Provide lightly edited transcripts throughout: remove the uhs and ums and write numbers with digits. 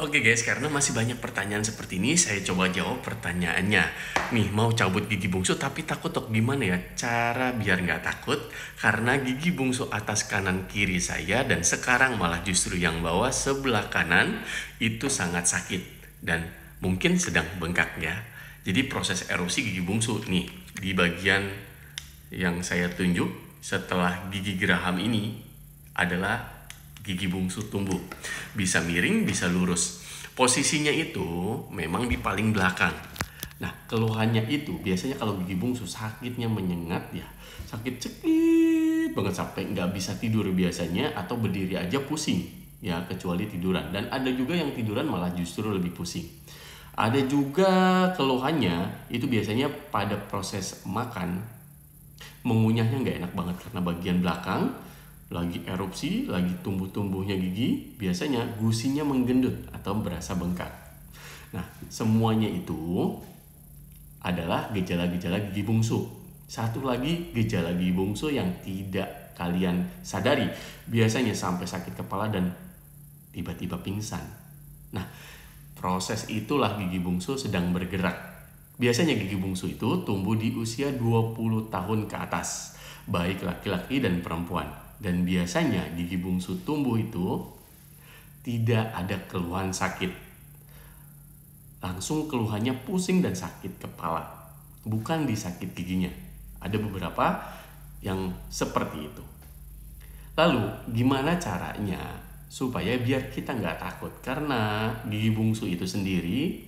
Oke guys, karena masih banyak pertanyaan seperti ini, saya coba jawab pertanyaannya. Nih, mau cabut gigi bungsu tapi takut dok, gimana ya cara biar nggak takut? Karena gigi bungsu atas kanan kiri saya dan sekarang malah justru yang bawah sebelah kanan itu sangat sakit dan mungkin sedang bengkak ya. Jadi proses erupsi gigi bungsu nih di bagian yang saya tunjuk setelah gigi geraham ini adalah gigi bungsu tumbuh. Bisa miring, bisa lurus. Posisinya itu memang di paling belakang. Nah, keluhannya itu biasanya kalau gigi bungsu sakitnya menyengat ya. Sakit cekit banget sampai nggak bisa tidur biasanya atau berdiri aja pusing ya kecuali tiduran. Dan ada juga yang tiduran malah justru lebih pusing. Ada juga keluhannya itu biasanya pada proses makan mengunyahnya nggak enak banget karena bagian belakang lagi erupsi, lagi tumbuh-tumbuhnya gigi, biasanya gusinya menggendut atau berasa bengkak. Nah, semuanya itu adalah gejala-gejala gigi bungsu. Satu lagi gejala gigi bungsu yang tidak kalian sadari, biasanya sampai sakit kepala dan tiba-tiba pingsan. Nah, proses itulah gigi bungsu sedang bergerak. Biasanya gigi bungsu itu tumbuh di usia 20 tahun ke atas, baik laki-laki dan perempuan. Dan biasanya gigi bungsu tumbuh itu tidak ada keluhan sakit. Langsung keluhannya pusing dan sakit kepala, bukan di sakit giginya. Ada beberapa yang seperti itu. Lalu gimana caranya supaya biar kita nggak takut? Karena gigi bungsu itu sendiri,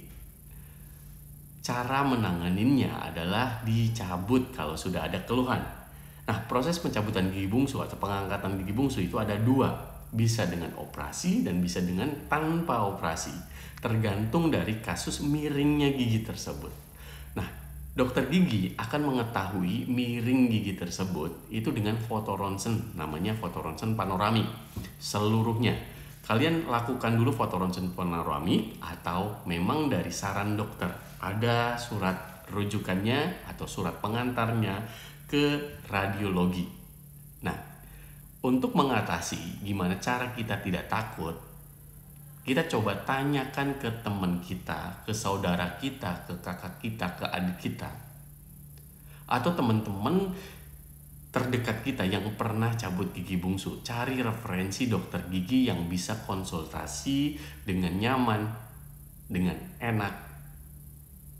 cara menanganinnya adalah dicabut kalau sudah ada keluhan. Nah, proses pencabutan gigi bungsu atau pengangkatan gigi bungsu itu ada dua. Bisa dengan operasi dan bisa dengan tanpa operasi. Tergantung dari kasus miringnya gigi tersebut. Nah, dokter gigi akan mengetahui miring gigi tersebut itu dengan foto ronsen, namanya foto ronsen panoramik seluruhnya. Kalian lakukan dulu foto ronsen panoramik atau memang dari saran dokter. Ada surat rujukannya atau surat pengantarnya ke radiologi. Nah, untuk mengatasi gimana cara kita tidak takut, kita coba tanyakan ke teman kita, ke saudara kita, ke kakak kita, ke adik kita, atau teman-teman terdekat kita yang pernah cabut gigi bungsu. Cari referensi dokter gigi yang bisa konsultasi dengan nyaman, dengan enak.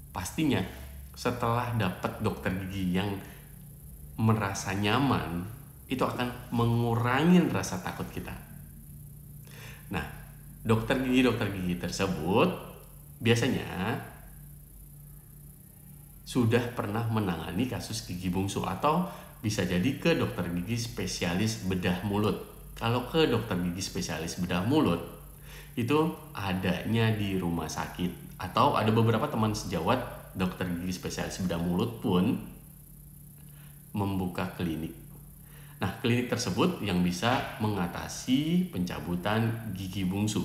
Pastinya setelah dapat dokter gigi yang merasa nyaman, itu akan mengurangi rasa takut kita. Nah, dokter gigi tersebut biasanya sudah pernah menangani kasus gigi bungsu atau bisa jadi ke dokter gigi spesialis bedah mulut. Kalau ke dokter gigi spesialis bedah mulut, itu adanya di rumah sakit. Atau ada beberapa teman sejawat dokter gigi spesialis bedah mulut pun membuka klinik. Nah, klinik tersebut yang bisa mengatasi pencabutan gigi bungsu.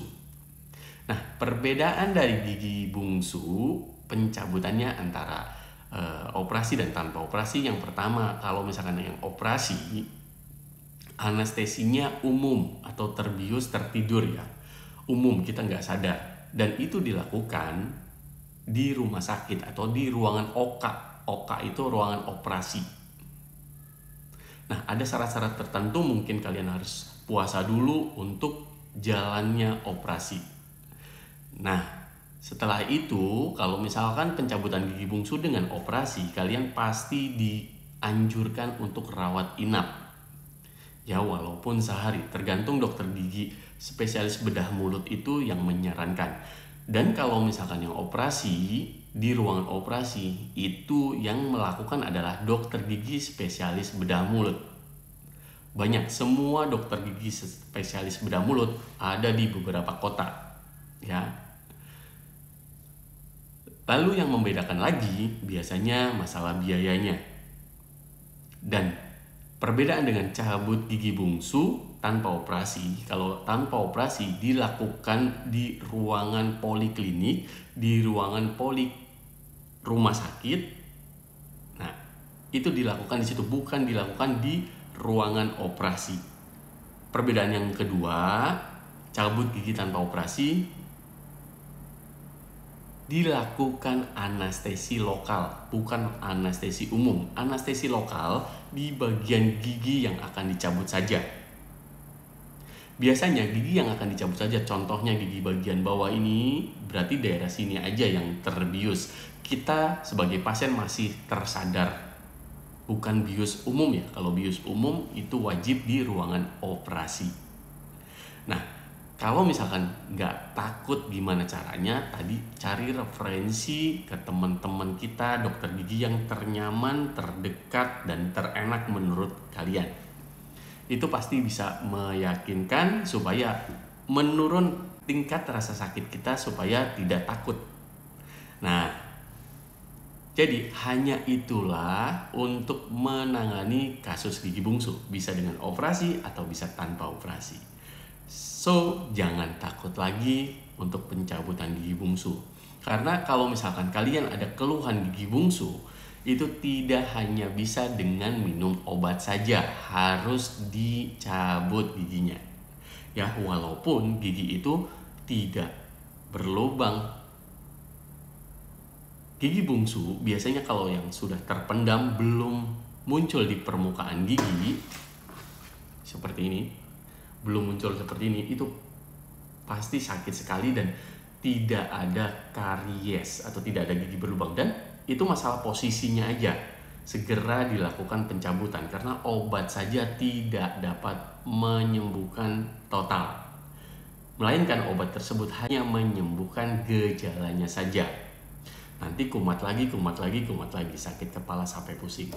Nah, perbedaan dari gigi bungsu pencabutannya antara operasi dan tanpa operasi. Yang pertama, kalau misalkan yang operasi, anestesinya umum atau terbius tertidur ya. Umum, kita nggak sadar. Dan itu dilakukan di rumah sakit atau di ruangan OKA. OKA itu ruangan operasi. Nah, ada syarat-syarat tertentu mungkin kalian harus puasa dulu untuk jalannya operasi. Nah, setelah itu kalau misalkan pencabutan gigi bungsu dengan operasi, kalian pasti dianjurkan untuk rawat inap. Ya, walaupun sehari, tergantung dokter gigi spesialis bedah mulut itu yang menyarankan. Dan kalau misalkan yang operasi, di ruangan operasi itu yang melakukan adalah dokter gigi spesialis bedah mulut. Banyak, semua dokter gigi spesialis bedah mulut ada di beberapa kota ya. Lalu yang membedakan lagi biasanya masalah biayanya. Dan perbedaan dengan cabut gigi bungsu tanpa operasi, kalau tanpa operasi dilakukan di ruangan poliklinik, di ruangan rumah sakit. Nah, itu dilakukan di situ, bukan dilakukan di ruangan operasi. Perbedaan yang kedua, cabut gigi tanpa operasi dilakukan anestesi lokal, bukan anestesi umum. Anestesi lokal di bagian gigi yang akan dicabut saja. Biasanya gigi yang akan dicabut saja, contohnya gigi bagian bawah ini, berarti daerah sini aja yang terbius. Kita sebagai pasien masih tersadar, bukan bius umum ya. Kalau bius umum itu wajib di ruangan operasi. Nah, kalau misalkan nggak takut gimana caranya, tadi cari referensi ke teman-teman kita dokter gigi yang ternyaman, terdekat, dan terenak menurut kalian. Itu pasti bisa meyakinkan supaya menurun tingkat rasa sakit kita supaya tidak takut. Nah, jadi hanya itulah untuk menangani kasus gigi bungsu. Bisa dengan operasi atau bisa tanpa operasi. So, jangan takut lagi untuk pencabutan gigi bungsu. Karena kalau misalkan kalian ada keluhan gigi bungsu, itu tidak hanya bisa dengan minum obat saja, harus dicabut giginya. Ya, walaupun gigi itu tidak berlubang. Gigi bungsu biasanya kalau yang sudah terpendam belum muncul di permukaan gigi seperti ini, itu pasti sakit sekali dan tidak ada karies atau tidak ada gigi berlubang, dan itu masalah posisinya aja. Segera dilakukan pencabutan karena obat saja tidak dapat menyembuhkan total, melainkan obat tersebut hanya menyembuhkan gejalanya saja. Nanti kumat lagi, sakit kepala sampai pusing.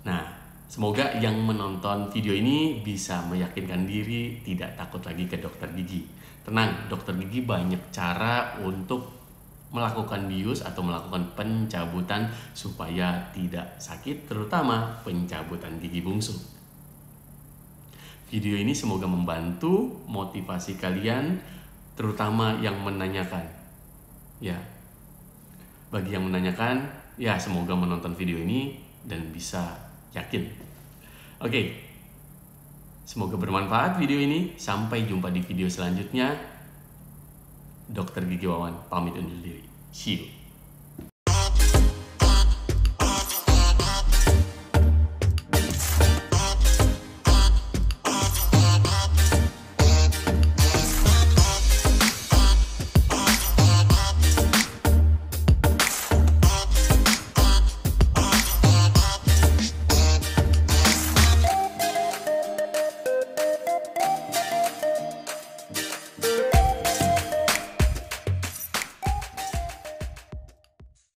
Nah, semoga yang menonton video ini bisa meyakinkan diri tidak takut lagi ke dokter gigi. Tenang, dokter gigi banyak cara untuk melakukan bius atau melakukan pencabutan supaya tidak sakit, terutama pencabutan gigi bungsu. Video ini semoga membantu motivasi kalian, terutama yang menanyakan. Ya, bagi yang menanyakan, ya semoga menonton video ini dan bisa yakin. Oke, semoga bermanfaat video ini. Sampai jumpa di video selanjutnya. Dokter Gigi Wawan pamit undur diri. See you.